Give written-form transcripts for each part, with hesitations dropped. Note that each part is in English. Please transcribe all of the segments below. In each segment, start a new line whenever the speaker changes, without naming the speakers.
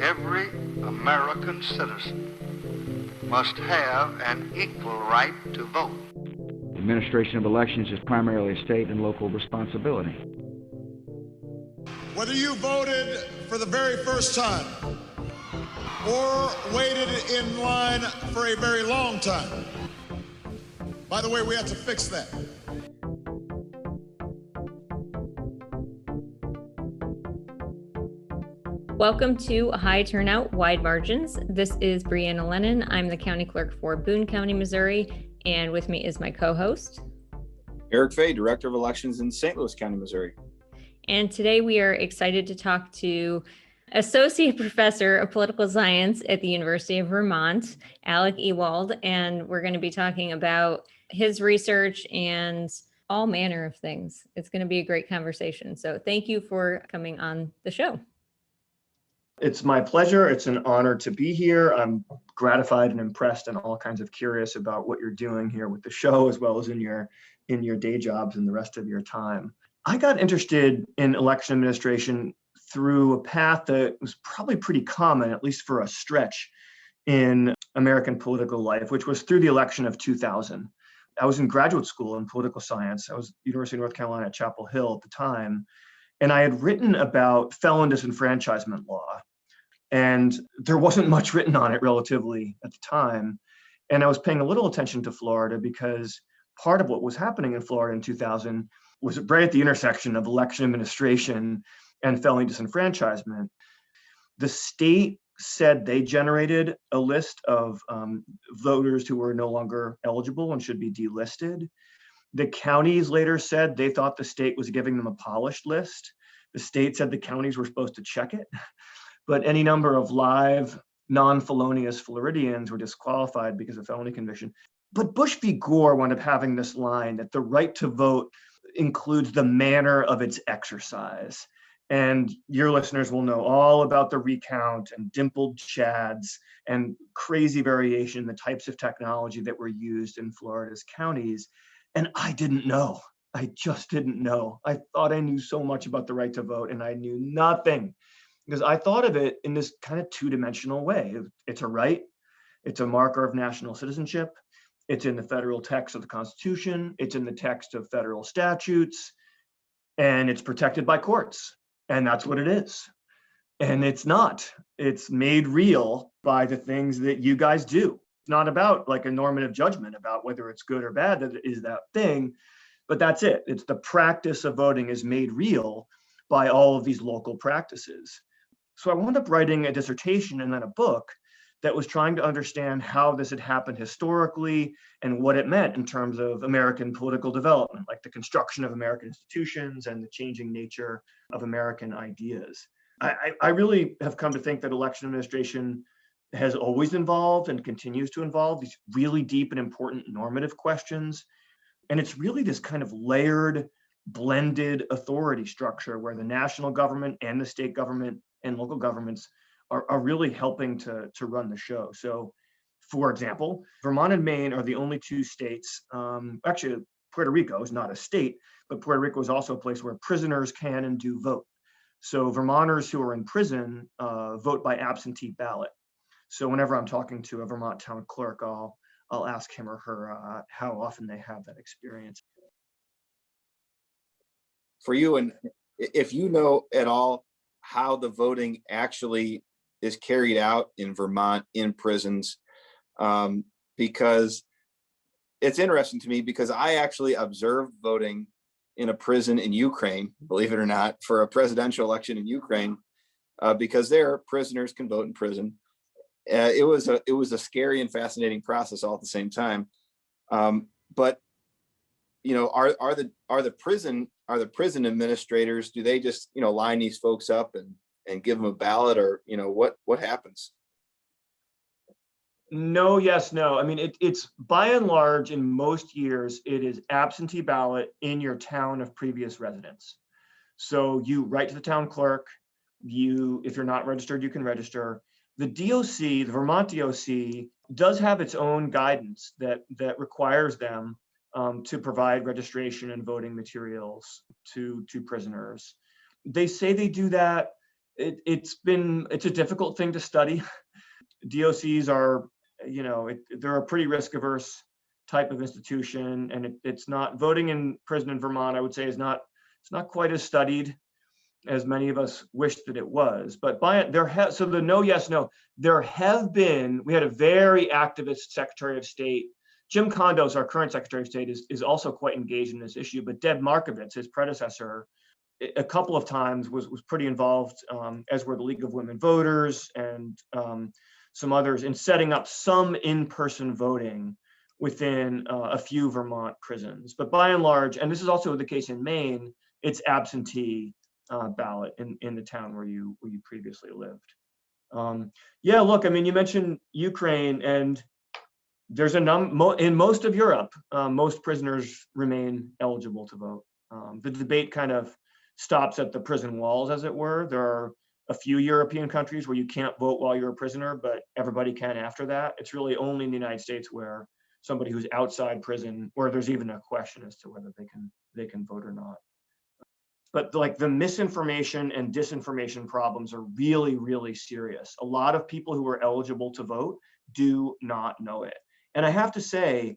every American citizen must have an equal right to vote.
The administration of elections is primarily a state and local responsibility.
Whether you voted for the very first time or waited in line for a very long time, by the way, we have to fix that.
Welcome to High Turnout, Wide Margins. This is Brianna Lennon. I'm the county clerk for Boone County, Missouri, and with me is my co-host,
Eric Fay, Director of Elections in St. Louis County, Missouri.
And today we are excited to talk to Associate Professor of Political Science at the University of Vermont, Alec Ewald, and we're going to be talking about his research and all manner of things. It's going to be a great conversation. So thank you for coming on the show.
It's my pleasure. It's an honor to be here. I'm gratified and impressed and all kinds of curious about what you're doing here with the show, as well as in your day jobs and the rest of your time. I got interested in election administration through a path that was probably pretty common, at least for a stretch, in American political life, which was through the election of 2000. I was in graduate school in political science. I was at the University of North Carolina at Chapel Hill at the time, and I had written about felon disenfranchisement law. And there wasn't much written on it relatively at the time. And I was paying a little attention to Florida because part of what was happening in Florida in 2000 was right at the intersection of election administration and felony disenfranchisement. The state said they generated a list of voters who were no longer eligible and should be delisted. The counties later said they thought the state was giving them a polished list. The state said the counties were supposed to check it. But any number of live, non-felonious Floridians were disqualified because of felony conviction. But Bush v. Gore wound up having this line that the right to vote includes the manner of its exercise. And your listeners will know all about the recount and dimpled chads and crazy variation in the types of technology that were used in Florida's counties. And I didn't know. I just didn't know. I thought I knew so much about the right to vote, and I knew nothing. Because I thought of it in this kind of two-dimensional way. It's a right, it's a marker of national citizenship, it's in the federal text of the Constitution, it's in the text of federal statutes, and it's protected by courts. And that's what it is. And it's not. It's made real by the things that you guys do. It's not about like a normative judgment about whether it's good or bad that it is that thing, but that's it. It's the practice of voting is made real by all of these local practices. So I wound up writing a dissertation and then a book that was trying to understand how this had happened historically and what it meant in terms of American political development, like the construction of American institutions and the changing nature of American ideas. I really have come to think that election administration has always involved and continues to involve these really deep and important normative questions. And it's really this kind of layered, blended authority structure where the national government and the state government and local governments are really helping to run the show. So, for example, Vermont and Maine are the only two states, actually Puerto Rico is not a state, but Puerto Rico is also a place where prisoners can and do vote. So Vermonters who are in prison vote by absentee ballot. So whenever I'm talking to a Vermont town clerk, I'll ask him or her how often they have that experience.
For you, and if you know at all how the voting actually is carried out in Vermont in prisons, because it's interesting to me because I actually observed voting in a prison in Ukraine, believe it or not, for a presidential election in Ukraine, because there prisoners can vote in prison. It was a scary and fascinating process all at the same time. But you know, are the prison administrators, do they just, you know, line these folks up and give them a ballot, or, you know, what happens?
No, yes, no. I mean, it's by and large, in most years, it is absentee ballot in your town of previous residence. So you write to the town clerk, if you're not registered, you can register. The DOC, the Vermont DOC, does have its own guidance that requires them to provide registration and voting materials to prisoners. They say they do that. it's a difficult thing to study. DOCs are, they're a pretty risk averse type of institution, and it's not, voting in prison in Vermont, I would say, it's not quite as studied as many of us wish that it was. But so the no, yes, no, we had a very activist Secretary of State. Jim Kondos, our current Secretary of State, is also quite engaged in this issue, but Deb Markovitz, his predecessor, a couple of times was pretty involved, as were the League of Women Voters and some others, in setting up some in-person voting within a few Vermont prisons. But by and large, and this is also the case in Maine, it's absentee ballot in the town where you previously lived. Yeah, look, I mean, you mentioned Ukraine, and there's in most of Europe, most prisoners remain eligible to vote. The debate kind of stops at the prison walls, as it were. There are a few European countries where you can't vote while you're a prisoner, but everybody can after that. It's really only in the United States where somebody who's outside prison, where there's even a question as to whether they can vote or not. But like the misinformation and disinformation problems are really, really serious. A lot of people who are eligible to vote do not know it. And I have to say,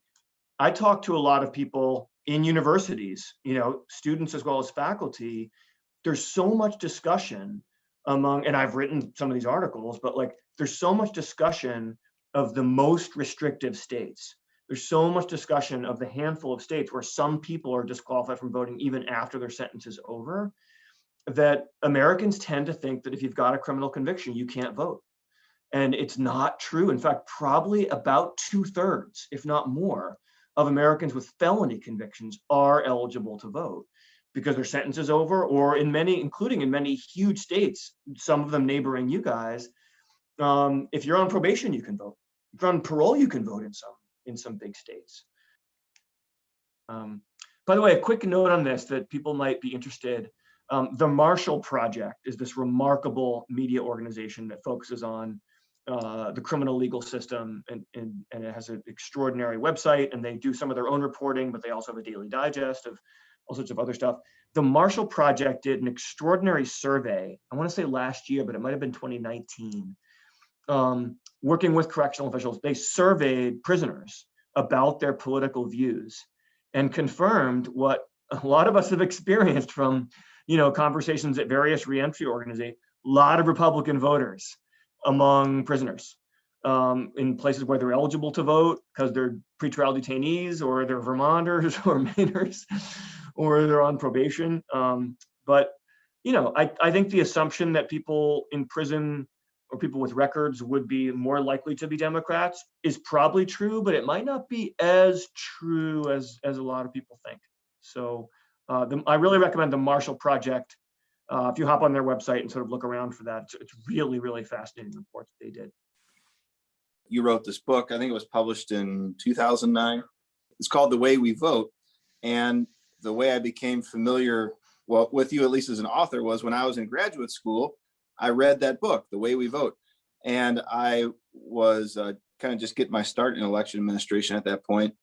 I talk to a lot of people in universities, students as well as faculty. There's so much discussion and I've written some of these articles, but like there's so much discussion of the most restrictive states. There's so much discussion of the handful of states where some people are disqualified from voting even after their sentence is over, that Americans tend to think that if you've got a criminal conviction, you can't vote. And it's not true. In fact, probably about 2/3, if not more, of Americans with felony convictions are eligible to vote because their sentence is over, or including in many huge states, some of them neighboring you guys, if you're on probation, you can vote. If you're on parole, you can vote in some big states. By the way, a quick note on this that people might be interested. The Marshall Project is this remarkable media organization that focuses on the criminal legal system, and it has an extraordinary website, and they do some of their own reporting, but they also have a daily digest of all sorts of other stuff. The Marshall Project did an extraordinary survey, I want to say last year, but it might have been 2019, working with correctional officials. They surveyed prisoners about their political views and confirmed what a lot of us have experienced from conversations at various reentry organizations. A lot of Republican voters among prisoners in places where they're eligible to vote because they're pretrial detainees, or they're Vermonters or Mainers, or they're on probation. But I think the assumption that people in prison or people with records would be more likely to be Democrats is probably true, but it might not be as true as a lot of people think. So I really recommend the Marshall Project. If you hop on their website and sort of look around for that, it's really, really fascinating reports they did.
You wrote this book, I think it was published in 2009. It's called The Way We Vote. And the way I became familiar, with you, at least as an author, was when I was in graduate school. I read that book, The Way We Vote. And I was kind of just getting my start in election administration at that point.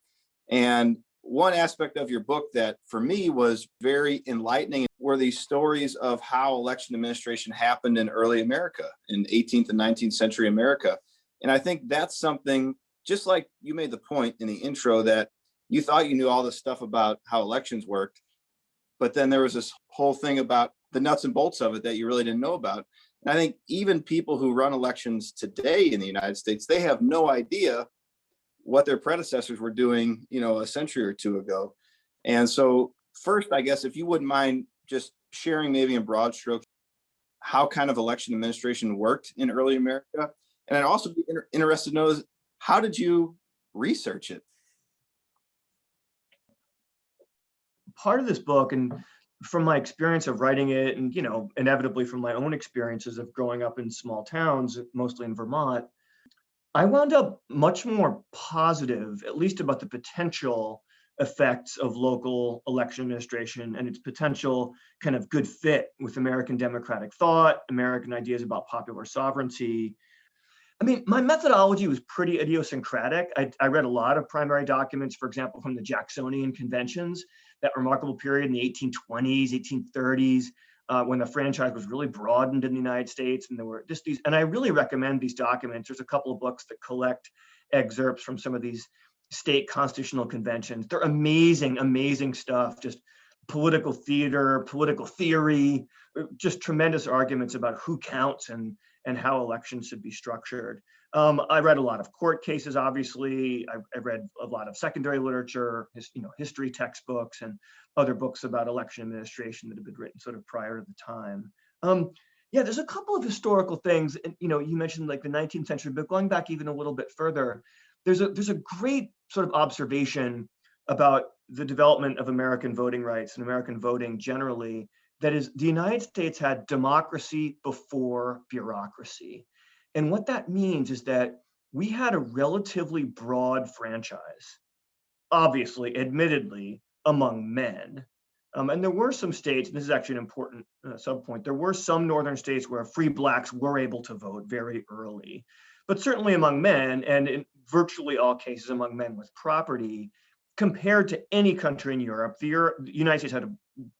And one aspect of your book that for me was very enlightening were these stories of how election administration happened in early America, in 18th and 19th century America. And I think that's something, just like you made the point in the intro that you thought you knew all this stuff about how elections worked, but then there was this whole thing about the nuts and bolts of it that you really didn't know about. And I think even people who run elections today in the United States, they have no idea what their predecessors were doing, a century or two ago. And so first, I guess, if you wouldn't mind just sharing maybe in broad strokes how kind of election administration worked in early America. And I'd also be interested to know, how did you research it?
Part of this book, and from my experience of writing it, and inevitably from my own experiences of growing up in small towns, mostly in Vermont, I wound up much more positive, at least about the potential effects of local election administration and its potential kind of good fit with American democratic thought, American ideas about popular sovereignty. I mean, my methodology was pretty idiosyncratic. I read a lot of primary documents, for example, from the Jacksonian conventions, that remarkable period in the 1820s, 1830s. when the franchise was really broadened in the United States. And there were just these, and I really recommend these documents. There's a couple of books that collect excerpts from some of these state constitutional conventions. They're amazing, amazing stuff, just political theater, political theory, just tremendous arguments about who counts and how elections should be structured. I read a lot of court cases, obviously. I read a lot of secondary literature, history textbooks and other books about election administration that have been written sort of prior to the time. Yeah, there's a couple of historical things. And, you mentioned like the 19th century, but going back even a little bit further, there's a great sort of observation about the development of American voting rights and American voting generally. That is, the United States had democracy before bureaucracy. And what that means is that we had a relatively broad franchise, obviously, admittedly, among men. And there were some states, and this is actually an important subpoint, there were some northern states where free blacks were able to vote very early. But certainly among men, and in virtually all cases among men with property, compared to any country in Europe, the United States had a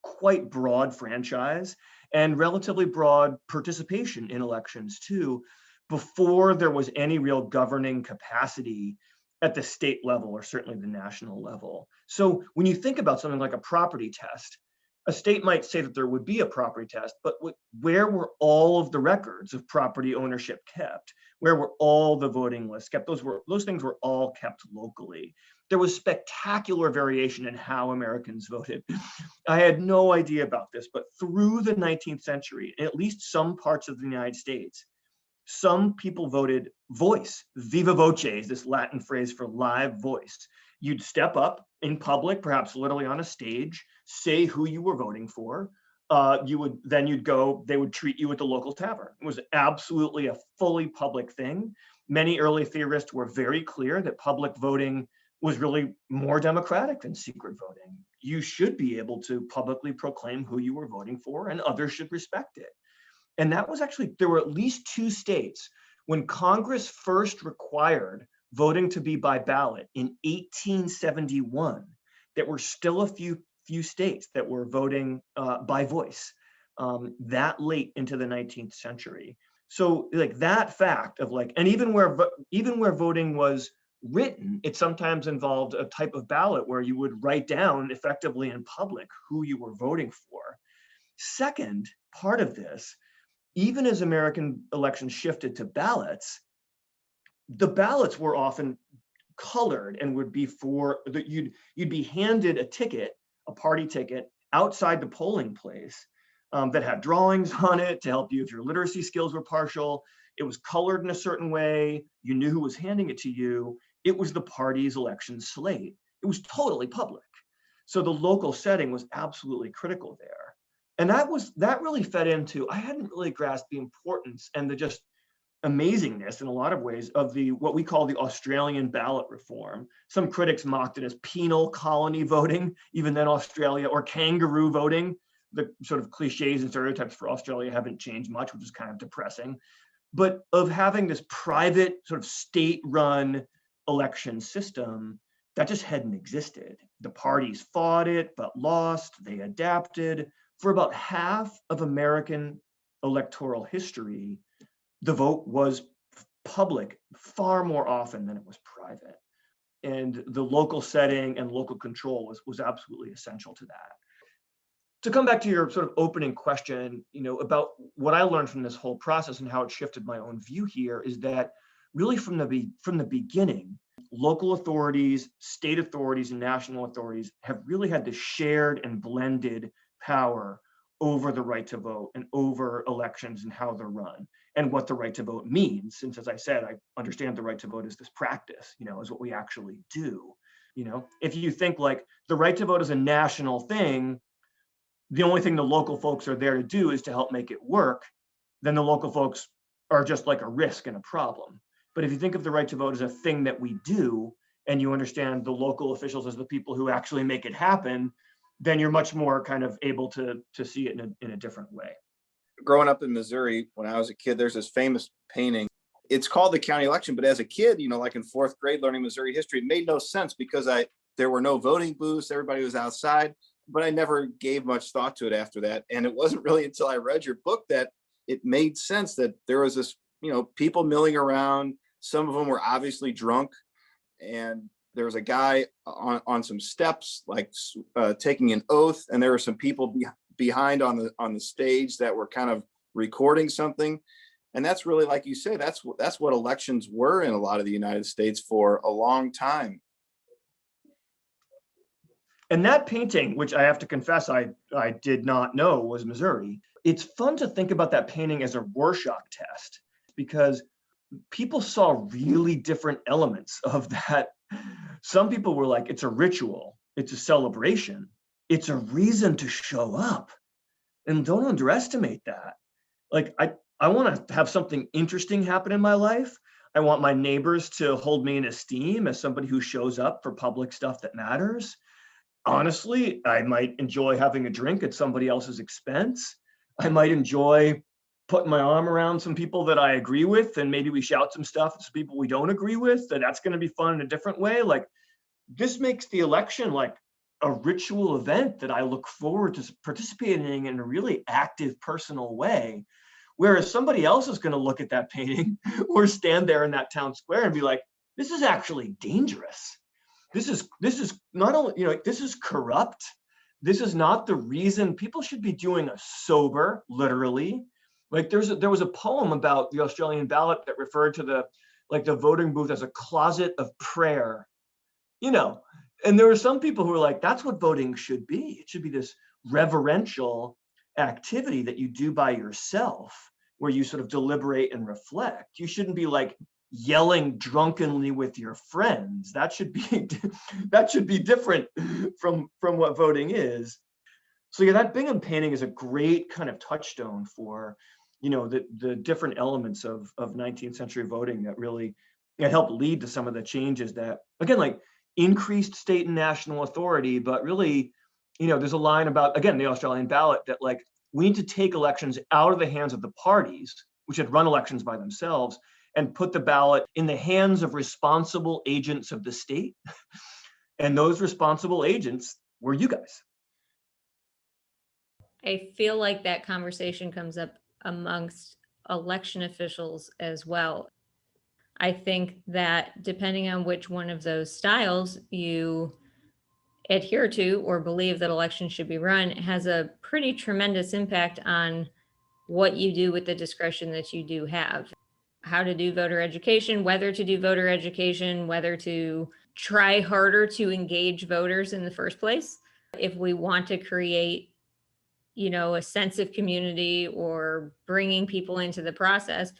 quite broad franchise and relatively broad participation in elections too, before there was any real governing capacity at the state level or certainly the national level. So when you think about something like a property test, a state might say that there would be a property test, but where were all of the records of property ownership kept? Where were all the voting lists kept? Those things were all kept locally. There was spectacular variation in how Americans voted. I had no idea about this, but through the 19th century, in at least some parts of the United States, some people voted voice, viva voce is this Latin phrase for live voice. You'd step up in public, perhaps literally on a stage, say who you were voting for. You'd go, they would treat you at the local tavern. It was absolutely a fully public thing. Many early theorists were very clear that public voting was really more democratic than secret voting. You should be able to publicly proclaim who you were voting for, and others should respect it. And that was actually, there were at least 2 states when Congress first required voting to be by ballot in 1871, that were still a few states that were voting by voice that late into the 19th century. So like that fact of like, and even where voting was written, it sometimes involved a type of ballot where you would write down effectively in public who you were voting for. Second part of this, even as American elections shifted to ballots, the ballots were often colored and would be you'd be handed a ticket, a party ticket, outside the polling place that had drawings on it to help you if your literacy skills were partial. It was colored in a certain way. You knew who was handing it to you. It was the party's election slate. It was totally public. So the local setting was absolutely critical there. And that really fed into, I hadn't really grasped the importance and the just amazingness in a lot of ways of what we call the Australian ballot reform. Some critics mocked it as penal colony voting, even then Australia, or kangaroo voting. The sort of cliches and stereotypes for Australia haven't changed much, which is kind of depressing. But of having this private sort of state-run election system that just hadn't existed. The parties fought it, but lost, they adapted. For about half of American electoral history, the vote was public far more often than it was private. And the local setting and local control was absolutely essential to that. To come back to your sort of opening question, about what I learned from this whole process and how it shifted my own view here is that really from the beginning, local authorities, state authorities, and national authorities have really had this shared and blended power over the right to vote and over elections and how they're run and what the right to vote means. Since, as I said, I understand the right to vote is this practice, is what we actually do. If you think like the right to vote is a national thing, the only thing the local folks are there to do is to help make it work, then the local folks are just like a risk and a problem. But if you think of the right to vote as a thing that we do, and you understand the local officials as the people who actually make it happen, then you're much more kind of able to see it in a different way.
Growing up in Missouri, when I was a kid, there's this famous painting. It's called the county election, but as a kid, like in 4th grade learning Missouri history, it made no sense because there were no voting booths. Everybody was outside. but I never gave much thought to it after that. And it wasn't really until I read your book that it made sense that there was this, people milling around. Some of them were obviously drunk, and there was a guy on some steps, like taking an oath, and there were some people behind on the stage that were kind of recording something. And that's really, like you say, that's what elections were in a lot of the United States for a long time.
And that painting, which I have to confess I did not know was Missouri, it's fun to think about that painting as a Rorschach test, because people saw really different elements of that. Some people were like, it's a ritual, it's a celebration, it's a reason to show up. And don't underestimate that. Like, I want to have something interesting happen in my life. I want my neighbors to hold me in esteem as somebody who shows up for public stuff that matters. Honestly, I might enjoy having a drink at somebody else's expense. I might enjoy putting my arm around some people that I agree with, and maybe we shout some stuff at some people we don't agree with, and that's going to be fun in a different way. Like, this makes the election like a ritual event that I look forward to participating in a really active, personal way. Whereas somebody else is going to look at that painting or stand there in that town square and be like, this is actually dangerous. This is not only, this is corrupt. This is not the reason. People should be doing a sober, literally. Like, there was a poem about the Australian ballot that referred to the voting booth as a closet of prayer, and there were some people who were like, that's what voting should be. It should be this reverential activity that you do by yourself, where you sort of deliberate and reflect. You shouldn't be like yelling drunkenly with your friends. That should be different from what voting is. So yeah, that Bingham painting is a great kind of touchstone for, the different elements of 19th century voting that really helped lead to some of the changes that, again, like increased state and national authority, but really, there's a line about, again, the Australian ballot that like, we need to take elections out of the hands of the parties, which had run elections by themselves, and put the ballot in the hands of responsible agents of the state. And those responsible agents were you guys.
I feel like that conversation comes up amongst election officials as well. I think that depending on which one of those styles you adhere to or believe that elections should be run, it has a pretty tremendous impact on what you do with the discretion that you do have. How to do voter education, whether to do voter education, whether to try harder to engage voters in the first place. If we want to create, a sense of community or bringing people into the process,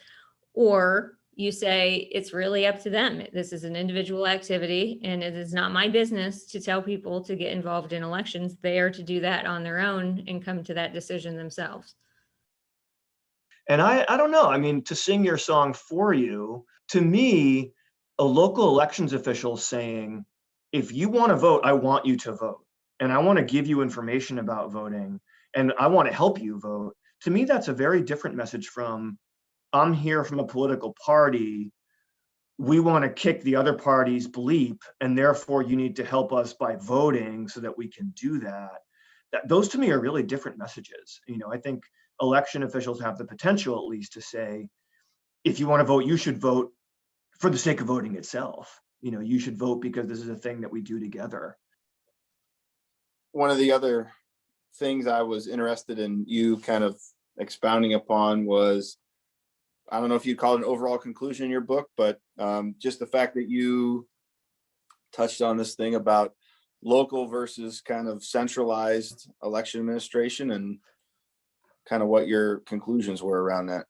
or you say it's really up to them. This is an individual activity, and it is not my business to tell people to get involved in elections. They are to do that on their own and come to that decision themselves.
And I don't know. I mean, to sing your song for you, to me, a local elections official saying, if you want to vote, I want you to vote. And I want to give you information about voting, and I want to help you vote. To me, that's a very different message from, I'm here from a political party. We want to kick the other party's bleep, and therefore you need to help us by voting so that we can do that. Those to me are really different messages. I think election officials have the potential, at least, to say, if you want to vote, you should vote for the sake of voting itself. You should vote because this is a thing that we do together.
One of the other things I was interested in you kind of expounding upon was, I don't know if you'd call it an overall conclusion in your book, but just the fact that you touched on this thing about local versus kind of centralized election administration, and kind of what your conclusions were around that.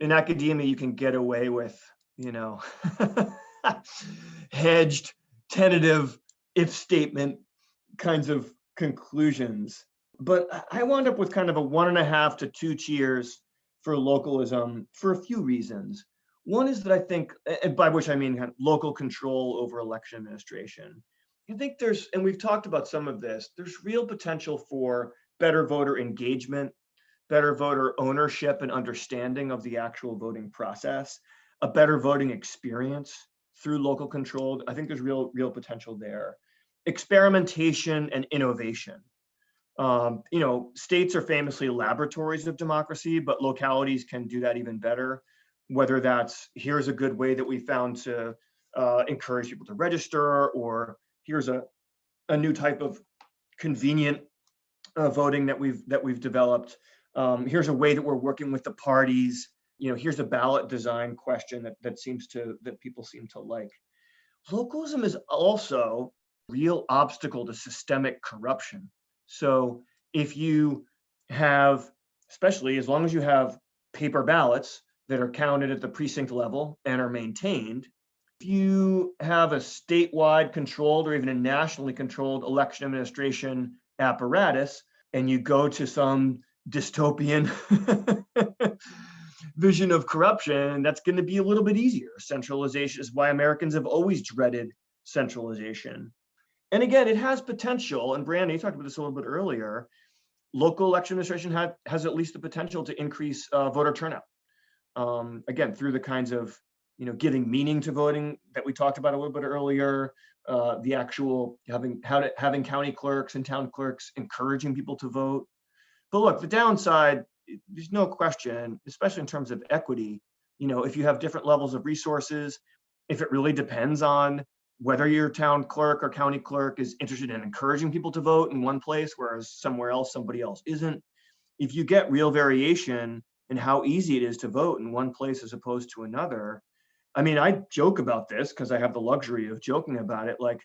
In academia, you can get away with, hedged, tentative, if statement kinds of conclusions. But I wound up with kind of a 1.5 to 2 cheers for localism for a few reasons. One is that I think, and by which I mean kind of local control over election administration. I think and we've talked about some of this, there's real potential for better voter engagement, better voter ownership and understanding of the actual voting process, a better voting experience through local control. I think there's real potential there. experimentation and innovation. States are famously laboratories of democracy, but localities can do that even better. Whether that's, here's a good way that we found to encourage people to register, or here's a new type of convenient voting that we've developed. Here's a way that we're working with the parties. Here's a ballot design question that people seem to like. Localism is also a real obstacle to systemic corruption. So if you have, especially as long as you have paper ballots that are counted at the precinct level and are maintained, if you have a statewide controlled or even a nationally controlled election administration apparatus, and you go to some dystopian vision of corruption, that's going to be a little bit easier. Centralization is why Americans have always dreaded centralization. And again, it has potential, and Brianna, you talked about this a little bit earlier, local election administration has at least the potential to increase voter turnout. Again, through the kinds of, giving meaning to voting that we talked about a little bit earlier, the actual having county clerks and town clerks encouraging people to vote. But look, the downside, there's no question, especially in terms of equity, if you have different levels of resources, if it really depends on whether your town clerk or county clerk is interested in encouraging people to vote in one place, whereas somewhere else, somebody else isn't. If you get real variation in how easy it is to vote in one place as opposed to another, I mean, I joke about this because I have the luxury of joking about it. Like,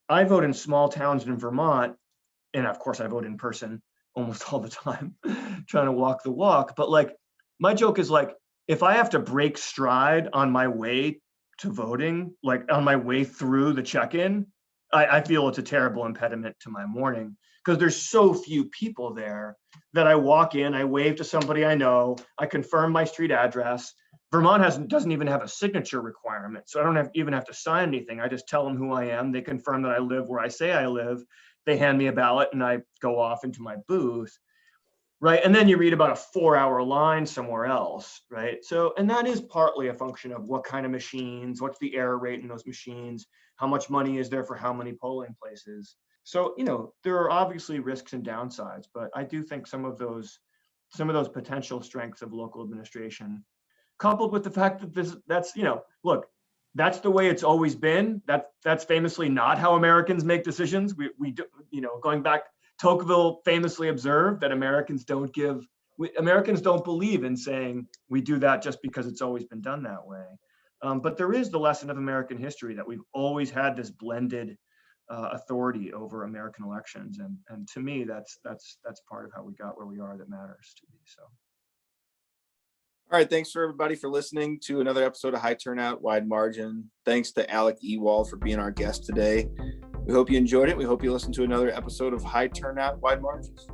I vote in small towns in Vermont, and of course I vote in person almost all the time, trying to walk the walk. But like, my joke is like, if I have to break stride on my way to voting, like on my way through the check-in, I feel it's a terrible impediment to my morning, because there's so few people there that I walk in, I wave to somebody I know, I confirm my street address. Vermont doesn't even have a signature requirement, so I don't even have to sign anything. I just tell them who I am. They confirm that I live where I say I live. They hand me a ballot and I go off into my booth, right? And then you read about a 4-hour line somewhere else, right? So, and that is partly a function of what kind of machines, what's the error rate in those machines, how much money is there for how many polling places. So, there are obviously risks and downsides, but I do think some of those potential strengths of local administration, coupled with the fact that that's the way it's always been. That's famously not how Americans make decisions. We do, going back, Tocqueville famously observed that Americans don't believe in saying we do that just because it's always been done that way. But there is the lesson of American history that we've always had this blended authority over American elections, and to me, that's part of how we got where we are that matters to me. So.
All right, thanks for everybody for listening to another episode of High Turnout, Wide Margin. Thanks to Alec Ewald for being our guest today. We hope you enjoyed it. We hope you listen to another episode of High Turnout, Wide Margins.